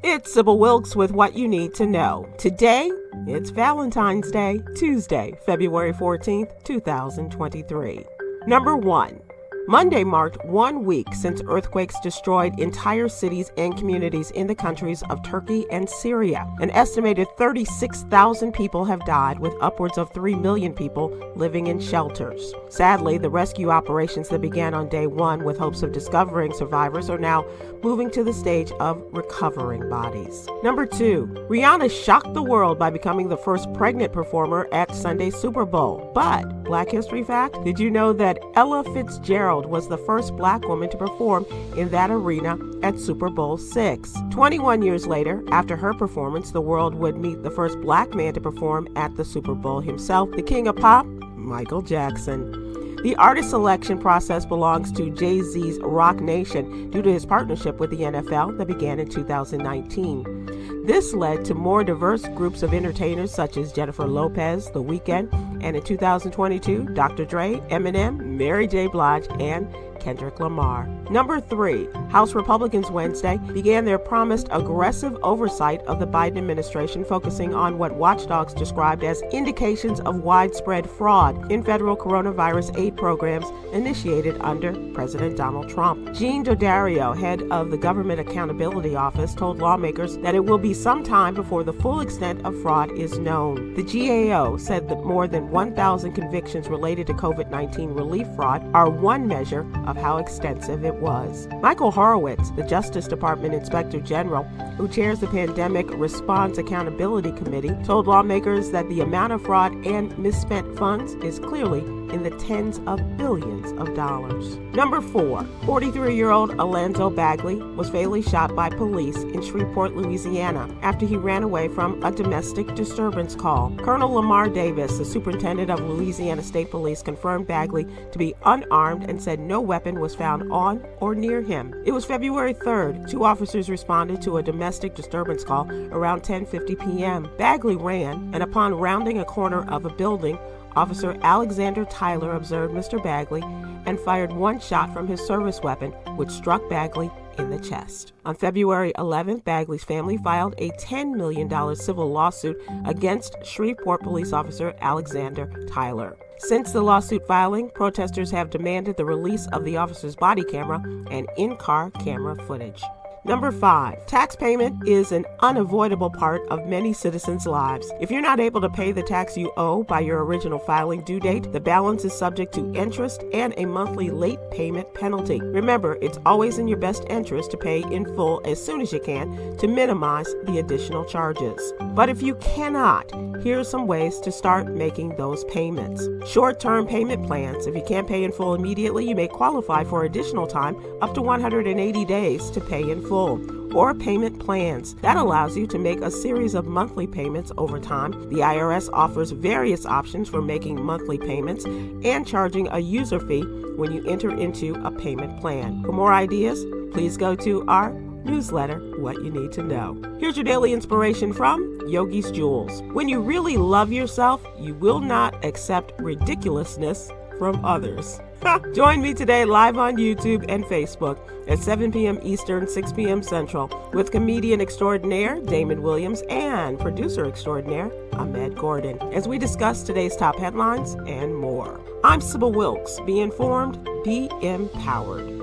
It's Sybil Wilkes with what you need to know. Today, it's Valentine's Day, Tuesday, February 14th, 2023. Number 1. Monday marked 1 week since earthquakes destroyed entire cities and communities in the countries of Turkey and Syria. An estimated 36,000 people have died, with upwards of 3 million people living in shelters. Sadly, the rescue operations that began on day 1 with hopes of discovering survivors are now moving to the stage of recovering bodies. Number 2. Rihanna shocked the world by becoming the first pregnant performer at Sunday's Super Bowl. But, Black History fact, did you know that Ella Fitzgerald was the first Black woman to perform in that arena at Super Bowl VI? 21 years later, after her performance, the world would meet the first Black man to perform at the Super Bowl himself, the King of Pop, Michael Jackson. The artist selection process belongs to Jay-Z's Rock Nation due to his partnership with the NFL that began in 2019. This led to more diverse groups of entertainers such as Jennifer Lopez, The Weeknd, and in 2022, Dr. Dre, Eminem, Mary J. Blige, and Kendrick Lamar. Number 3. House Republicans Wednesday began their promised aggressive oversight of the Biden administration, focusing on what watchdogs described as indications of widespread fraud in federal coronavirus aid programs initiated under President Donald Trump. Gene Dodaro, head of the Government Accountability Office, told lawmakers that it will be some time before the full extent of fraud is known. The GAO said that more than 1,000 convictions related to COVID-19 relief fraud are one measure of how extensive it was. Michael Horowitz, the Justice Department Inspector General, who chairs the Pandemic Response Accountability Committee, told lawmakers that the amount of fraud and misspent funds is clearly in the tens of billions of dollars. Number 4. 43-year-old Alonzo Bagley was fatally shot by police in Shreveport, Louisiana, after he ran away from a domestic disturbance call. Colonel Lamar Davis, the superintendent of Louisiana State Police, confirmed Bagley to be unarmed and said no weapon was found on or near him. It was February 3rd. 2 officers responded to a domestic disturbance call around 10:50 p.m. Bagley ran, and upon rounding a corner of a building, Officer Alexander Tyler observed Mr. Bagley and fired one shot from his service weapon, which struck Bagley in the chest. On February 11th, Bagley's family filed a $10 million civil lawsuit against Shreveport police officer Alexander Tyler. Since the lawsuit filing, protesters have demanded the release of the officer's body camera and in-car camera footage. Number 5. Tax payment is an unavoidable part of many citizens' lives. If you're not able to pay the tax you owe by your original filing due date, the balance is subject to interest and a monthly late payment penalty. Remember, it's always in your best interest to pay in full as soon as you can to minimize the additional charges. But if you cannot, here are some ways to start making those payments. Short-term payment plans. If you can't pay in full immediately, you may qualify for additional time, up to 180 days, to pay in full. Or payment plans. That allows you to make a series of monthly payments over time. The IRS offers various options for making monthly payments and charging a user fee when you enter into a payment plan. For more ideas, please go to our newsletter, What You Need to Know. Here's your daily inspiration from Yogi's Jewels. When you really love yourself, you will not accept ridiculousness from others. Join me today live on YouTube and Facebook at 7 p.m. Eastern, 6 p.m. Central with comedian extraordinaire Damon Williams and producer extraordinaire Ahmed Gordon as we discuss today's top headlines and more. I'm Sybil Wilkes. Be informed, be empowered.